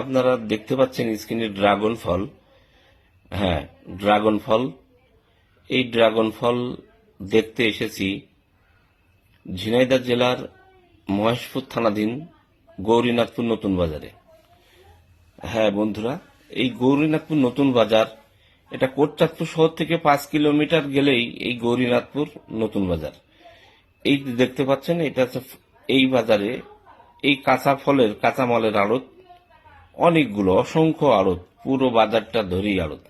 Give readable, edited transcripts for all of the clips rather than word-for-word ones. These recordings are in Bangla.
আপনারা দেখতে পাচ্ছেন স্ক্রিনে ড্রাগন ফল। হ্যাঁ, ড্রাগন ফল। এই ড্রাগন ফল দেখতে এসেছি ঝিনাইদহ জেলার মহেশপুর থানাধীন গৌরীনাথপুর নতুন বাজারে। হ্যাঁ বন্ধুরা, এই গৌরীনাথপুর নতুন বাজার, এটা কোটচাঁদপুর শহর থেকে 5 কিলোমিটার গেলেই এই গৌরীনাথপুর নতুন বাজার। এই দেখতে পাচ্ছেন, এটা হচ্ছে এই বাজারে এই কাঁচামালের আড়ত, অনেকগুলো অসংখ্য আড়ত, পুরো বাজারটা ধরেই আড়ত।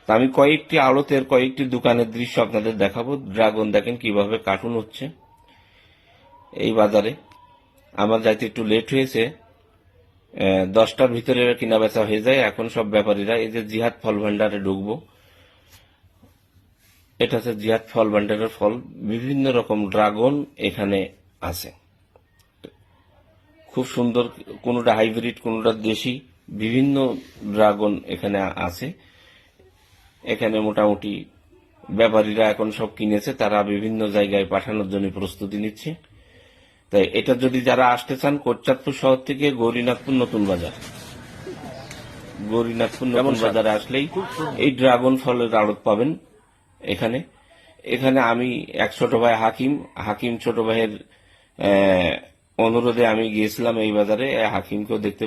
তা আমি কয়েকটি দোকানের দৃশ্য আপনাদের দেখাবো। ড্রাগন দেখেন কিভাবে কার্টুন হচ্ছে এই বাজারে। আমার যাইতে একটু লেট হয়েছে, 10টার ভিতরে কিনা বেচা হয়ে যায়। এখন সব ব্যাপারীরা এই যে জিহাদ ফল ভান্ডারে ঢুকবো। এটা হচ্ছে জিহাদ ফল ভান্ডারের ফল, বিভিন্ন রকম ড্রাগন এখানে আছে, খুব সুন্দর, কোনোটা হাইব্রিড কোনোটা দেশি, বিভিন্ন ড্রাগন এখানে আছে। এখানে মোটামুটি ব্যাপারীরা এখন সব কিনেছে, তারা বিভিন্ন জায়গায় পাঠানোর জন্য প্রস্তুতি নিচ্ছে। তাই এটা যদি যারা আসতে চান, কোটচাঁদপুর শহর থেকে গৌরীনাথপুর নতুন বাজারে আসলেই এই ড্রাগন ফলের আড়ত পাবেন। এখানে এখানে আমি এক ছোট ভাই হাকিম ছোট ভাইয়ের অনুরোধে আমি গিয়েছিলাম এই বাজারে। হাকিমকেও দেখতে